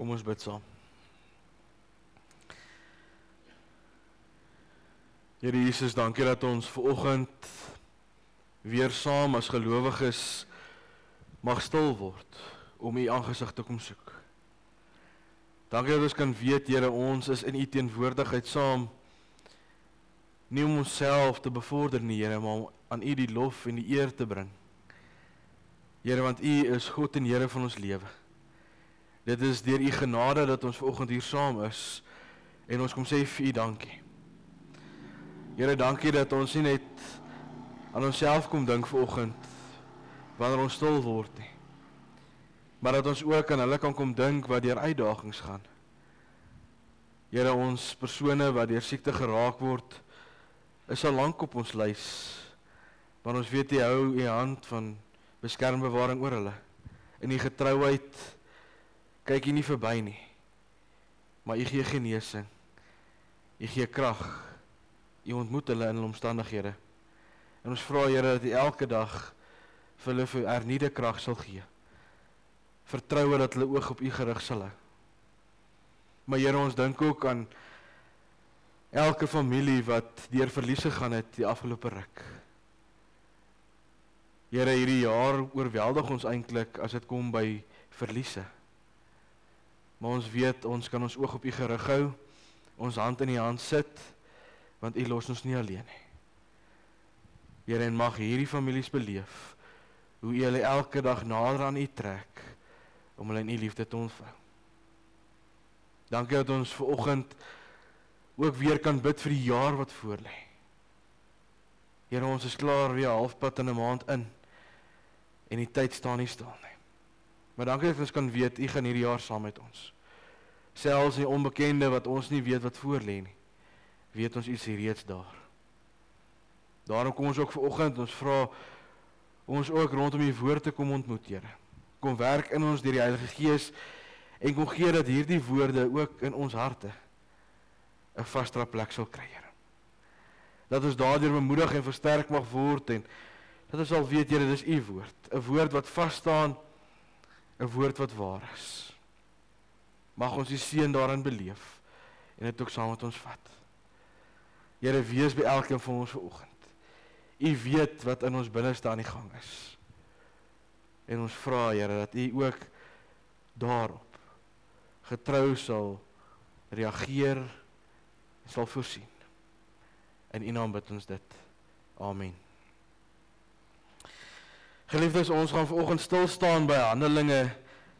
Kom ons bid saam. Here Jesus, dankie dat ons vanoggend weer saam as gelowiges mag stil word om U aangesig te kom soek. Dankie dat ons kan weet, Here, ons is in U teenwoordigheid saam, nie om onsself te bevorder nie, Here, maar om aan U die lof en die eer te bring. Here, want U is God en Here van ons lewe. Dit is deur U genade dat ons vanoggend hier saam is en ons kom sê vir U dankie. Here, dankie dat ons nie net aan onsself kom dink vanoggend wanneer ons stil word nie, maar dat ons ook aan hulle kan kom dink wat deur uitdagings gaan. Here, ons persone wat deur siekte geraak word, is al lank op ons lys, maar ons weet U hou U hand van beskermbewaring oor hulle. In U getrouheid kyk U nie verby nie, maar U gee genesing, U gee krag, U ontmoet hulle in hulle omstandighede. En ons vra, Here, dat U elke dag vir hulle hernieude krag sal gee. Vertroue dat hulle oog op U gerig sal hou. Maar Here, ons dink ook aan elke familie wat deur verlies gegaan het die afgelope ruk. Here, hierdie jaar oorweldig ons eintlik as dit kom by verliese. Maar ons weet, ons kan ons oog op U gerig hou, ons hand in U hand sit, want U los ons nie alleen nie. Here, en mag hierdie families beleef hoe U hulle elke dag nader aan U trek om hulle in U liefde te ontvou. Dankie dat ons vanoggend ook weer kan bid vir die jaar wat voorlê. Here, ons is klaar weer halfpad in 'n maand in en die tyd staan nie stil nie. Maar dankie dat ons kan weet U gaan hierdie jaar saam met ons. Selfs die onbekende wat ons nie weet wat voorlê nie, weet ons U is reeds daar. Daarom kom ons ook vanoggend, ons vra ons ook rondom U woord te kom ontmoet, Here. Kom werk in ons deur die Heilige Gees en kom gee dat hierdie woorde ook in ons harte 'n vaste plek sal kry, Here. Dat ons daardeur bemoedig en versterk mag word en dat ons sal weet, Here, dis U woord, 'n woord wat vas staan, 'n woord wat waar is. Mag ons die seën daarin beleef en dit ook saam met ons vat. Here, wees by elkeen van ons vanoggend. U weet wat in ons binneste aan die gang is. En ons vra, Here, dat U ook daarop getrou sal reageer en sal voorsien. In U naam bid ons dit. Amen. Geliefdes, ons gaan vanoggend stil staan by Handelinge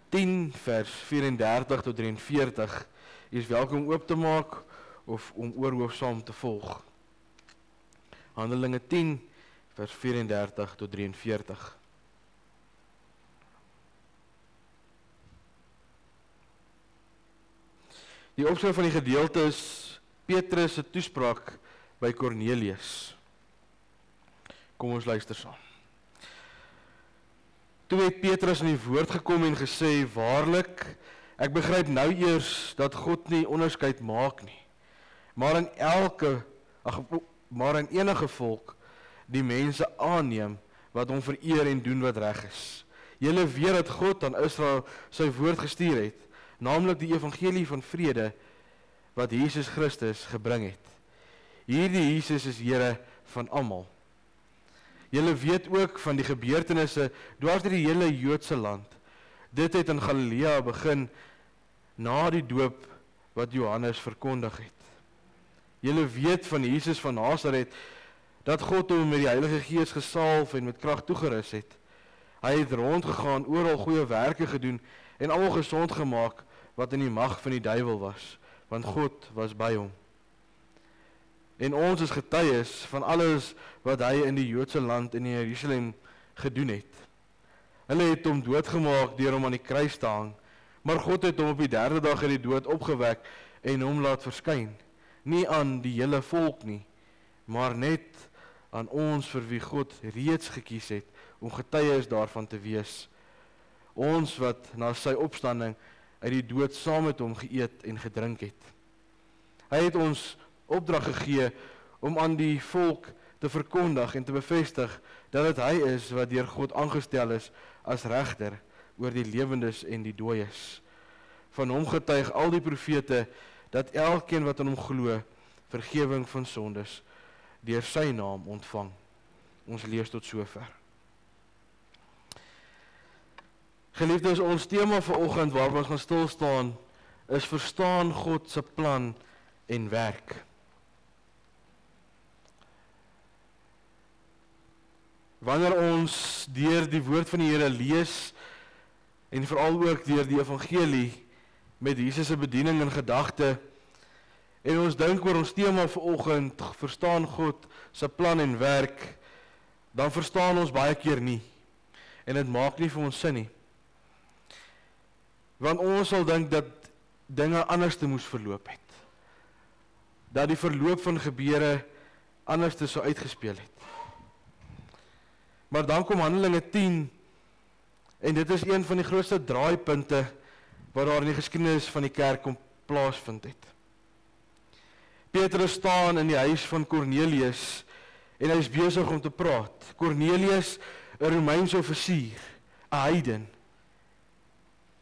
10 vers 34 tot 43. U is welkom om oop te maak of om oorhoof saam te volg. Handelinge 10 vers 34 tot 43. Die opskrif van die gedeelte is Petrus se toespraak by Kornelius. Kom ons luister saam. Toe het Petrus in die woord gekom en gesê, waarlik, ek begryp nou eers dat God nie onderskeid maak nie, maar in enige volk die mense aanneem wat hom vereer en doen wat reg is. Julle weet dat God aan Israel sy woord gestuur het, naamlik die evangelie van vrede wat Jesus Christus gebring het. Hierdie Jesus is Here van almal. Julle weet ook van die gebeurtenisse dwars deur die hele Joodse land. Dit het in Galilea begin na die doop wat Johannes verkondig het. Julle weet van Jesus van Nasaret dat God hom met die Heilige Gees gesalf en met krag toegerus het. Hy het rondgegaan, oral goeie werke gedoen en almal gesond gemaak wat in die mag van die duiwel was, want God was by hom. En ons is getuies van alles wat hy in die Joodse land in Jerusalem gedoen het. Hulle het hom doodgemaak deur hom aan die kruis te hang, maar God het hom op die 3de dag uit die dood opgewek en hom laat verskyn. Nie aan die hele volk nie, maar net aan ons vir wie God reeds gekies het om getuies daarvan te wees. Ons wat na sy opstanding uit die dood saam met hom geëet en gedrink het. Hy het ons opdrag gegee om aan die volk te verkondig en te bevestig dat dit hy is wat deur God aangestel is as regter oor die lewendes en die dooies. Van hom getuig al die profete, dat elkeen wat in hom glo, vergewing van sondes, deur sy naam ontvang. Ons lees tot sover. Geliefdes, ons tema vir oggend waarop ons gaan stil staan, is verstaan God se plan en werk. Wanneer ons deur die woord van die Here lees, en veral ook deur die evangelie, met Jesus se bediening en gedagte, en ons dink oor ons tema vanoggend, verstaan God se plan en werk, dan verstaan ons baie keer nie, en dit maak nie vir ons sin nie. Want ons sal dink dat dinge anders te moes verloop het, dat die verloop van gebeure anders te sou uitgespeel het. Maar dan kom Handelinge 10, en dit is een van die grootste draaipunte wat daar in die geskiedenis van die kerk kom plaasvind het. Petrus staan in die huis van Cornelius en hy is besig om te praat. Cornelius, 'n Romeinse offisier, 'n heiden.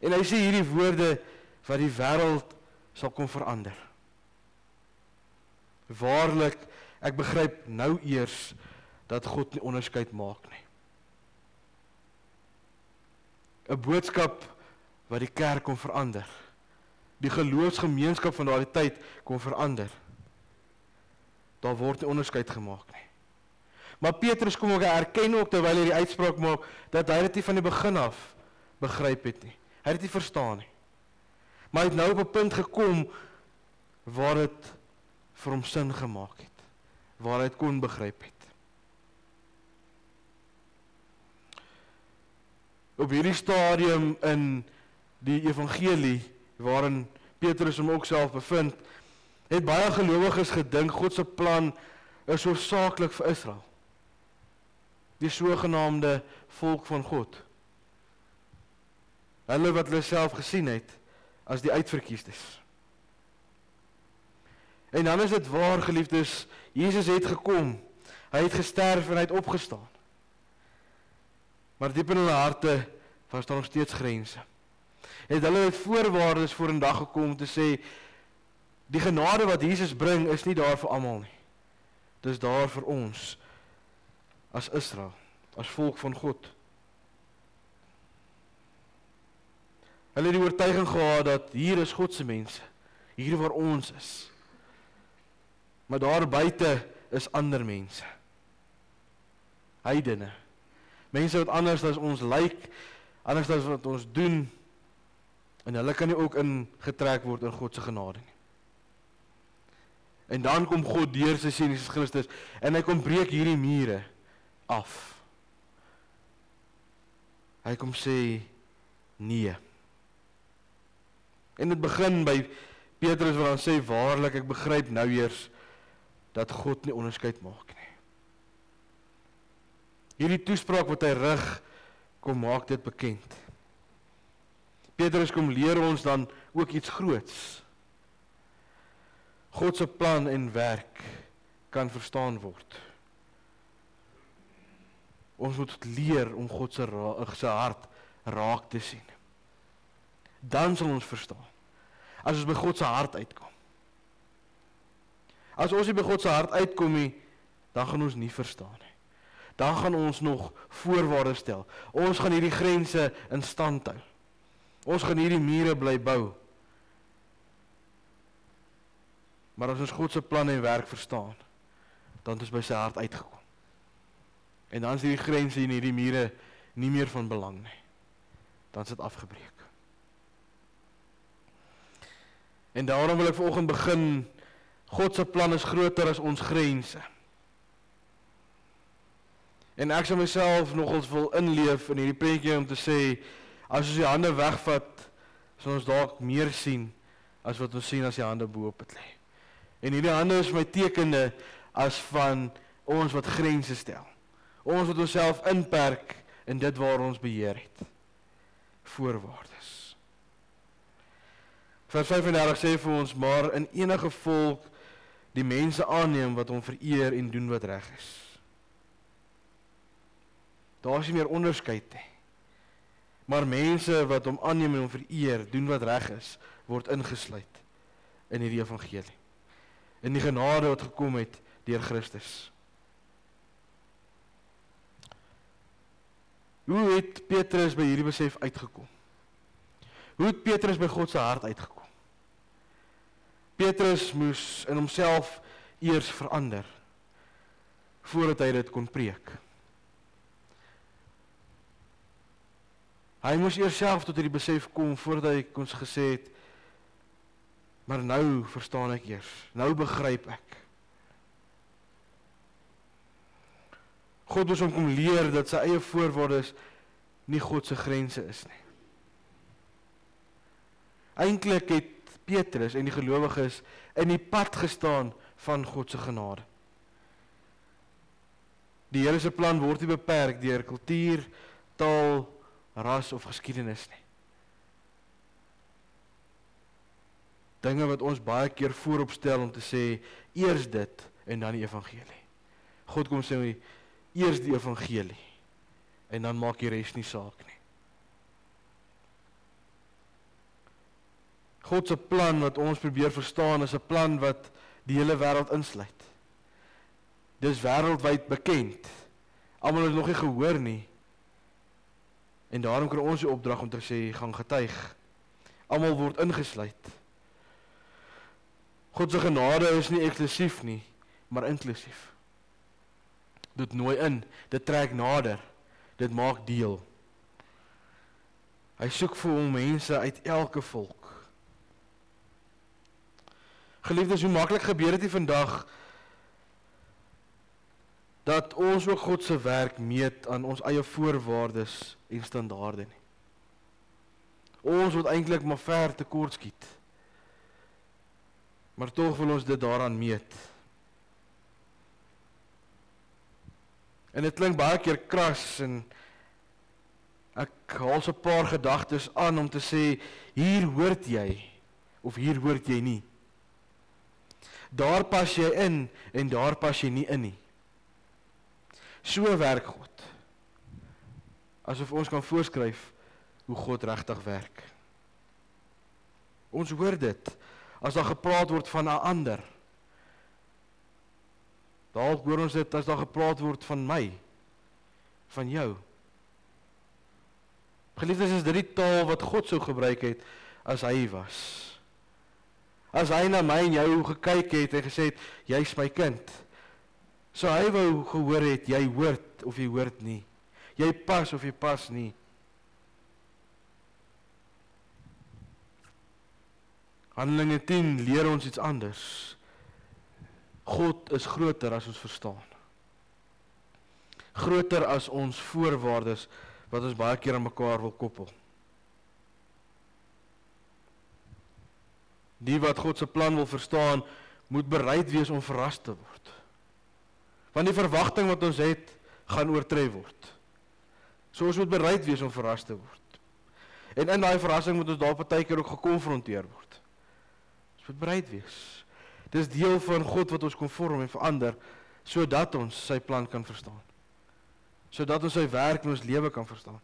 En hy sê hierdie woorde wat die wêreld sal kom verander. Waarlik, ek begryp nou eers dat God nie onderskeid maak nie. 'n boodskap wat die kerk kon verander. Die geloofsgemeenskap van daardie tyd kon verander. Daar word nie onderskeid gemaak nie. Maar Petrus kom ook, hy erken ook terwyl hy die uitspraak maak, dat hy dit nie van die begin af begryp het nie. Hy het dit nie verstaan nie. Maar hy het nou op 'n punt gekom waar dit vir hom sin gemaak het, waar hy dit kon begryp het. Op hierdie stadium in die evangelie, waarin Petrus hom ook self bevind, het baie gelowiges gedink, God se plan is hoofsaaklik vir Israel. Die sogenaamde volk van God. Hulle wat hulle self gesien het, as die uitverkiesdes. En dan is dit waar, geliefdes, Jesus het gekom, hy het gesterf en hy het opgestaan. Maar diep in hulle harte was daar nog steeds grense. Het hulle het voorwaardes voor 'n dag gekom om te sê, die genade wat Jesus bring is nie daar vir almal nie. Dis daar vir ons, as Israel, as volk van God. Hulle het die oortuiging gehad dat hier is God se mense, hier waar ons is. Maar daar buite is ander mense. Heidene. Mense wat anders as ons lyk, anders as wat ons doen, en hulle kan nie ook ingetrek word in God se genade nie. En dan kom God deur sy seun Jesus Christus, en hy kom breek hierdie mure af. Hy kom sê, nee. En dit begin by Petrus wat dan sê, waarlik, ek begryp nou eers, dat God nie onderskeid maak nie. Hierdie toespraak wat hy rig, kom maak dit bekend. Petrus kom leer ons dan ook iets groots. God se plan en werk kan verstaan word. Ons moet leer om God se hart raak te sien. Dan sal ons verstaan. As ons by God se hart uitkom. As ons nie by God se hart uitkom nie, dan gaan ons nie verstaan nie. Dan gaan ons nog voorwaardes stel. Ons gaan hierdie grense in stand hou. Ons gaan hierdie mure bly bou. Maar as ons God se plan en werk verstaan, dan het ons by sy hart uitgekom. En dan is hierdie grense en hierdie mure nie meer van belang nie. Dan is dit afgebreek. En daarom wil ek vanoggend begin, God se plan is groter as ons grense. En ek sal myself nogals wil inleef in hierdie prentjie om te sê, as ons die hande wegvat, sal ons dalk meer sien, as wat ons sien as die hande bo op dit lê. En hierdie hande is my tekende, as van ons wat grense stel. Ons wat onsself inperk, in dit waar ons beheer het. Voorwaardes. Vers 35 sê vir ons, maar in enige volk, die mense aanneem wat hom vereer en doen wat reg is. Daar is nie meer onderskeid nie. Maar mense wat hom aanneem en hom vereer, doen wat reg is, word ingesluit in hierdie evangelie. In die genade wat gekom het deur Christus. Hoe het Petrus by hierdie besef uitgekom? Hoe het Petrus by God se hart uitgekom? Petrus moes in homself eers verander, voordat hy dit kon preek. Hy moes eers self tot hierdie besef kom, voordat hy ons gesê het, maar nou verstaan ek eers, nou begryp ek. God moes hom kom leer dat sy eie voorwaardes nie God se grense is nie. Eintlik het Petrus en die gelowiges in die pad gestaan van God se genade. Die Here se plan word nie beperk deur kultuur, taal, ras of geskiedenis nie. Dinge wat ons baie keer voorop stel om te sê, eers dit en dan die evangelie. God kom sê, eers die evangelie en dan maak die res nie saak nie. God se plan wat ons probeer verstaan is 'n plan wat die hele wêreld insluit. Dis wêreldwyd bekend. Almal het nog nie gehoor nie. En daarom kry ons die opdrag om te sê, gaan getuig. Almal word ingesluit. God se genade is nie eksklusief nie, maar inklusief. Dit nooi in, dit trek nader, dit maak deel. Hy soek vir hom mense uit elke volk. Geliefdes, hoe maklik gebeur dit vandag dat ons ook God se werk meet aan ons eie voorwaardes en standaarde nie. Ons word eintlik maar ver tekort skiet. Maar tog wil ons dit daaraan meet. En dit klink baie keer kras en ek haal so 'n paar gedagtes aan om te sê, hier hoort jy of hier hoort jy nie. Daar pas jy in en daar pas jy nie in nie. So werk God. Asof ons kan voorskryf hoe God regtig werk. Ons hoor dit as daar gepraat word van 'n ander. Dalk hoor ons dit as daar gepraat word van my, van jou. Geliefdes, is dit die taal wat God sou gebruik het as hy was. As hy na my en jou gekyk het en gesê het, jy's my kind. So hy wou gehoor het, jy hoort of jy hoort nie. Jy pas of jy pas nie. Handelinge 10 leer ons iets anders. God is groter as ons verstaan. Groter as ons voorwaardes wat ons baie keer aan mekaar wil koppel. Die wat God se plan wil verstaan, moet bereid wees om verras te word. Want die verwagting wat ons het, gaan oortref word. So ons moet bereid wees om verras te word. En in daai verrassing moet ons daar partykeer ook gekonfronteer word. Ons moet bereid wees. Dis deel van God wat ons kom vorm en verander, sodat ons sy plan kan verstaan. Sodat ons sy werk in ons lewe kan verstaan.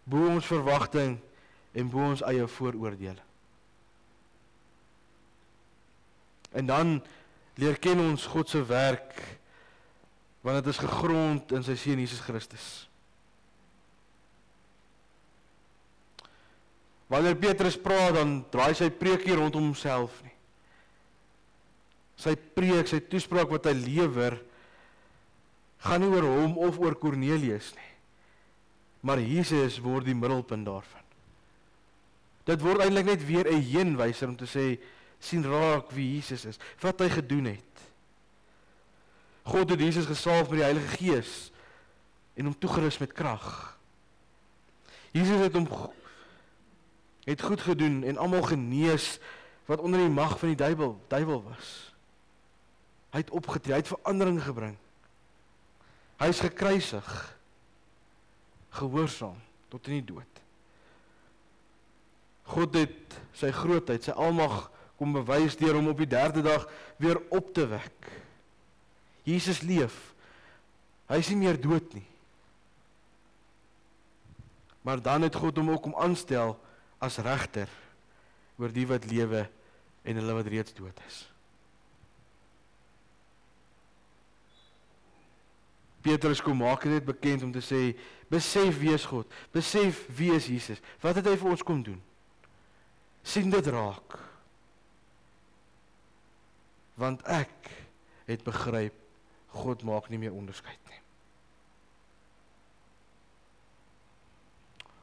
Bo ons verwagting en bo ons eie vooroordele. En dan leer ken ons God se werk, want dit is gegrond in sy Seun Jesus Christus. Wanneer Petrus praat, dan draai sy preek nie rondom homself nie. Sy preek, sy toespraak wat hy lewer, gaan nie oor hom of oor Kornelius nie. Maar Jesus word die middelpunt daarvan. Dit word eintlik net weer 'n heenwyser om te sê, sien raak wie Jesus is, wat hy gedoen het. God het Jesus gesalf met die Heilige Gees en hom toegerus met krag. Jesus het goed gedoen en almal genees wat onder die mag van die duiwel was. Hy het opgetree, hy het verandering gebring. Hy is gekruisig, gehoorsaam tot in die dood. God het sy grootheid, sy almag kom bewys deur hom op die 3de dag weer op te wek. Jesus leef. Hy is nie meer dood nie. Maar dan het God hom ook om aanstel as regter oor die wat lewe en hulle wat reeds dood is. Petrus kom maak dit bekend om te sê, besef wie is God, besef wie is Jesus, wat het hy vir ons kom doen? Sien dit raak. Want ek het begryp, God maak nie meer onderskeid nie.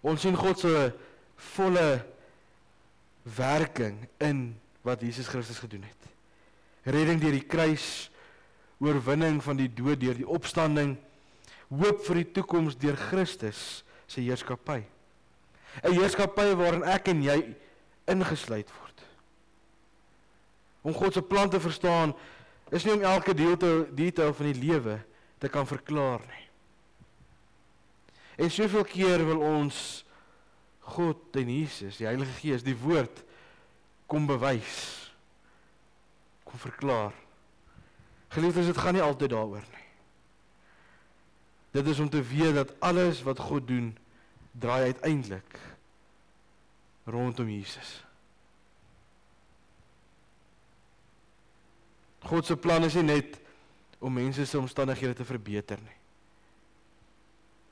Ons sien God se volle werking in wat Jesus Christus gedoen het. Redding deur die kruis, oorwinning van die dood deur die opstanding, hoop vir die toekoms deur Christus se heerskappy. 'n Heerskappy waarin ek en jy ingesluit word. Om God se plan te verstaan, is nie om elke detail van die lewe te kan verklaar nie. En soveel keer wil ons God en Jesus, die Heilige Gees, die woord, kom bewys, kom verklaar. Geliefdes, dit gaan nie altyd daaroor nie. Dit is om te weet dat alles wat God doen, draai uiteindelik rondom Jesus. God se plan is nie net om mense se omstandighede te verbeter nie.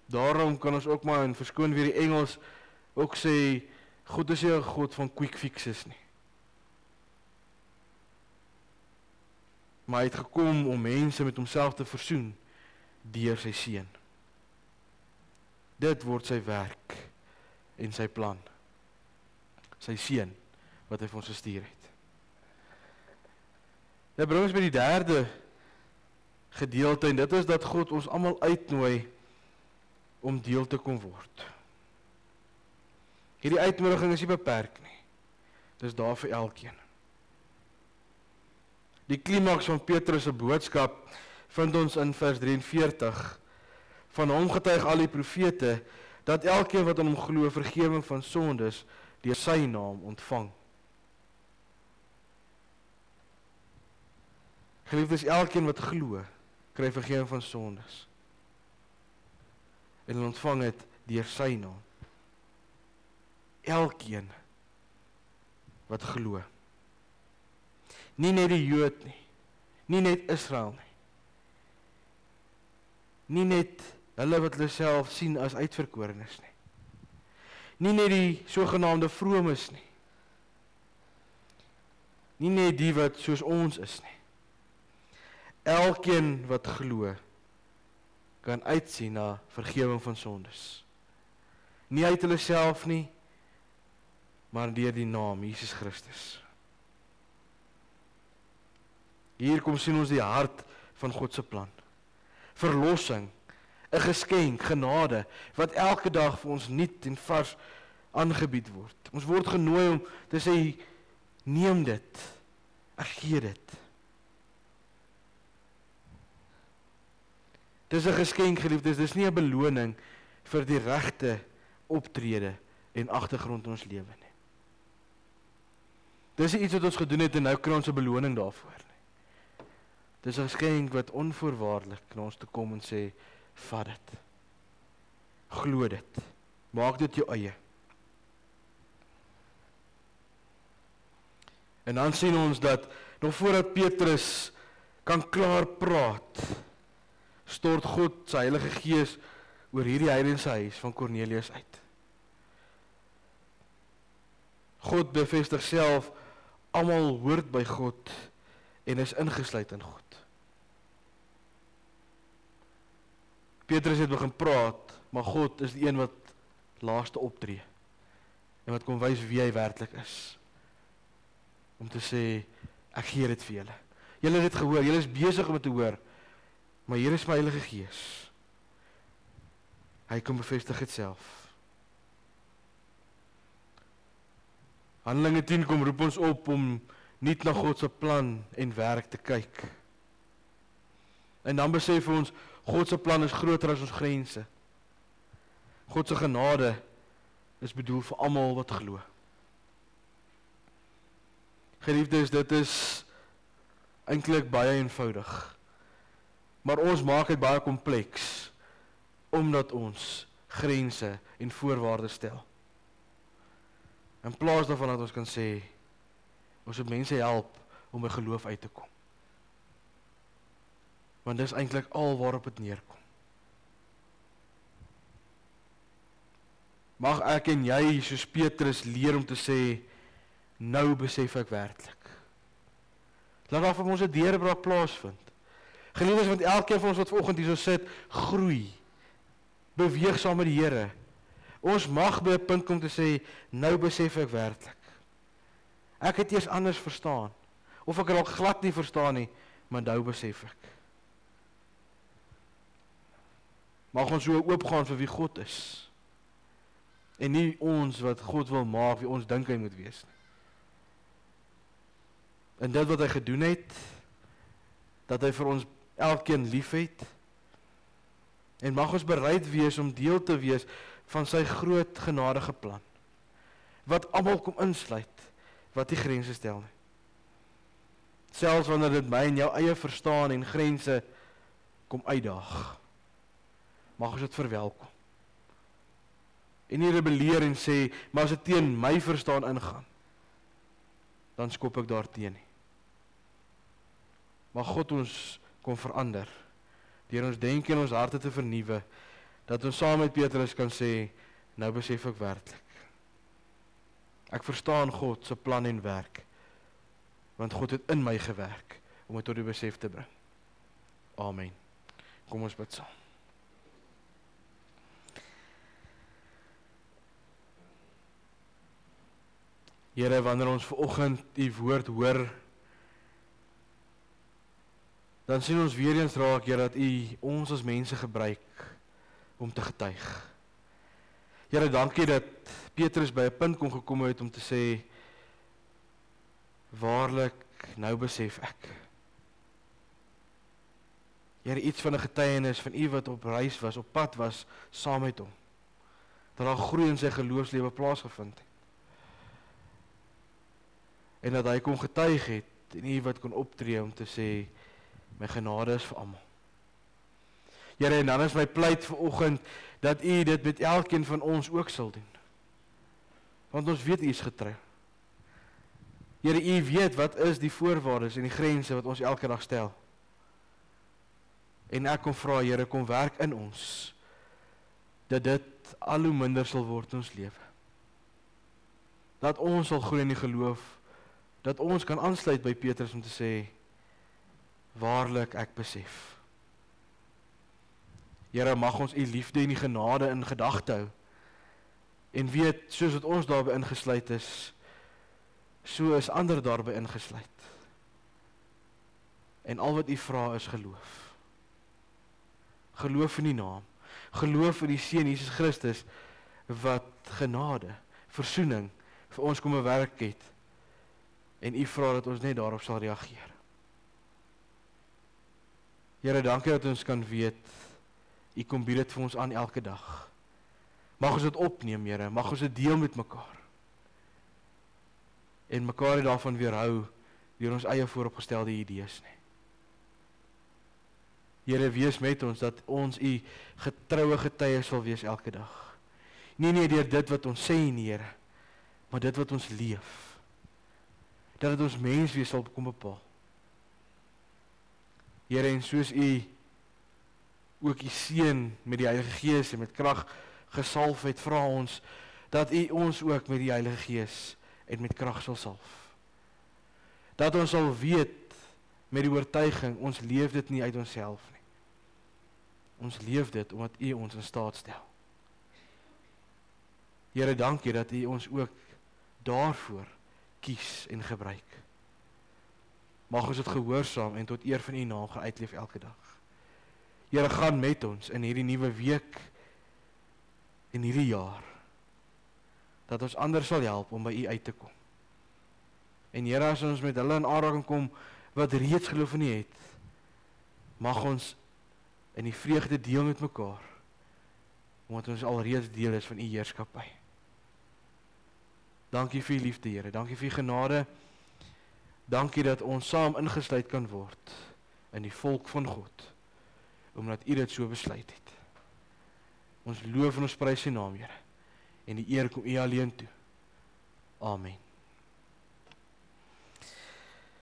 Daarom kan ons ook maar, en verskoon weer die Engels, ook sê, God is nie 'n God van quick fixes nie. Maar hy het gekom om mense met homself te versoen deur sy seun. Dit word sy werk en sy plan. Sy seun wat hy vir ons gestuur het. Dit bring ons by die derde gedeelte, en dit is dat God ons almal uitnooi om deel te kom word. Hierdie uitnodiging is nie beperk nie. Dit is daar vir elkeen. Die klimaks van Petrus se boodskap vind ons in vers 43. Van hom getuig al die profete dat elkeen wat aan hom glo vergifnis van sondes deur sy naam ontvang. Geliefdes, elkeen wat glo, kry vergifnis van sondes. En ontvang dit deur sy naam. Elkeen wat glo. Nie net die Jood nie, nie net Israel nie. Nie net hulle wat hulle self sien as uitverkorenes nie. Nie net die sogenaamde vromes nie. Nie net die wat soos ons is nie. Elkeen wat glo, kan uitsien na vergifnis van sondes. Nie uit hulle self nie, maar deur die naam Jesus Christus. Hier kom sien ons die hart van God se plan. Verlossing, 'n geskenk, genade, wat elke dag vir ons nuut en vars aangebied word. Ons word genooi om te sê, neem dit, ek gee dit. Dis 'n geskenk, geliefdes, dis nie 'n beloning vir die regte optrede en agtergrond in ons lewe nie. Dis nie iets wat ons gedoen het en nou kry ons 'n beloning daarvoor nie. Dis 'n geskenk wat onvoorwaardelik na ons toe kom en sê, vat dit. Glo dit. Maak dit jou eie. En dan sien ons dat, nog voordat Petrus kan klaar praat, stort God sy Heilige Gees oor hierdie heidense huis van Kornelius uit. God bevestig self, almal hoort by God en is ingesluit in God. Petrus het begin praat, maar God is die een wat laaste optree en wat kom wys wie hy werklik is. Om te sê, ek gee dit vir julle. Julle het dit gehoor, julle is besig om dit te hoor, maar hier is my Heilige Gees. Hy kom bevestig dit self. Handelinge 10 kom roep ons op om nie na God se plan en werk te kyk. En dan besef ons, God se plan is groter as ons grense. God se genade is bedoel vir almal wat glo. Geliefdes, dit is eintlik baie eenvoudig. Maar ons maak dit baie kompleks, omdat ons grense en voorwaardes stel. In plaas daarvan dat ons kan sê, ons moet mense help om by geloof uit te kom. Want dis eintlik al waarop dit neerkom. Mag ek en jy, soos Petrus, leer om te sê, nou besef ek werklik. Laat daar vir ons 'n deurbraak plaasvind. Geliefdes, want elkeen van ons wat vanoggend hierso sit, groei. Beweeg saam met die Here. Ons mag by 'n punt kom te sê, nou besef ek werklik. Ek het eers anders verstaan. Of ek het al glad nie verstaan nie, maar nou besef ek. Mag ons so oopgaan vir wie God is. En nie ons wat God wil maak, wie ons dink hy moet wees nie. En dit wat hy gedoen het, dat hy vir ons elkeen lief het, en mag ons bereid wees om deel te wees van sy groot genadige plan, wat almal kom insluit, wat die grense stel nie. Selfs wanneer dit my en jou eie verstaan en grense kom uitdaag, mag ons dit verwelkom. En nie rebelleer en sê, maar as dit teen my verstaan ingaan, dan skop ek daarteen nie. Mag God ons kom verander, deur ons denke en ons harte te vernuwe, dat ons saam met Petrus kan sê, nou besef ek werklik. Ek verstaan God se plan en werk, want God het in my gewerk, om dit tot die besef te bring. Amen. Kom ons bid saam. Here, wanneer ons vanoggend die woord hoor, dan sien ons weer eens raak, Here, dat U ons as mense gebruik om te getuig. Here, dankie dat Petrus by 'n punt kon gekom het om te sê, waarlik, nou besef ek. Here, iets van 'n getuienis van U wat op reis was, op pad was, saam met hom. Dat daar groei in sy geloofslewe plaasgevind het. En dat hy kon getuig het, en U wat kon optree om te sê, my genade is vir almal. Here, en dan is my pleit vanoggend, dat U dit met elkeen van ons ook sal doen. Want ons weet U is getrou. Here, U weet wat is die voorwaardes en die grense wat ons elke dag stel. En ek kom vra, Here, kom werk in ons, dat dit al hoe minder sal word in ons lewe. Dat ons sal groei in die geloof, dat ons kan aansluit by Petrus om te sê, waarlik ek besef. Here, mag ons U liefde en die genade in gedagte hou, en weet, soos wat ons daarby ingesluit is, so is ander daarby ingesluit. En al wat U vra is geloof. Geloof in die naam, geloof in die Seun Jesus Christus, wat genade, versoening vir ons kom bewerk het, en U vra dat ons net daarop sal reageer. Here, dankie dat ons kan weet, U kom bied dit vir ons aan elke dag. Mag ons dit opneem, Here, mag ons dit deel met mekaar. En mekaar daarvan weerhou, deur ons eie vooropgestelde idees nie. Here, wees met ons, dat ons U getroue getuies sal wees elke dag. Nie deur dit wat ons sê nie, Here, maar dit wat ons leef. Dat het ons mens wees sal kom bepaal. Here, en soos U ook U Seun met die Heilige Gees en met krag gesalf het, vra ons, dat U ons ook met die Heilige Gees en met krag sal salf. Dat ons sal weet, met die oortuiging, ons leef dit nie uit onsself nie. Ons leef dit, omdat U ons in staat stel. Here, dankie dat U ons ook daarvoor kies en gebruik. Mag ons dit gehoorsaam en tot eer van U naam gaan uitleef elke dag. Here, gaan met ons in hierdie nuwe week en hierdie jaar, dat ons ander sal help om by U uit te kom. En Here, as ons met hulle in aanraking kom, wat reeds geloof in U het, mag ons in die vreugde deel met mekaar, omdat ons alreeds deel is van U heerskappy. Dankie vir U liefde, Here, dankie vir U genade, dankie dat ons saam ingesluit kan word in die volk van God, omdat U dit so besluit het. Ons loof en ons prys U naam, Here. En die eer kom U alleen toe. Amen.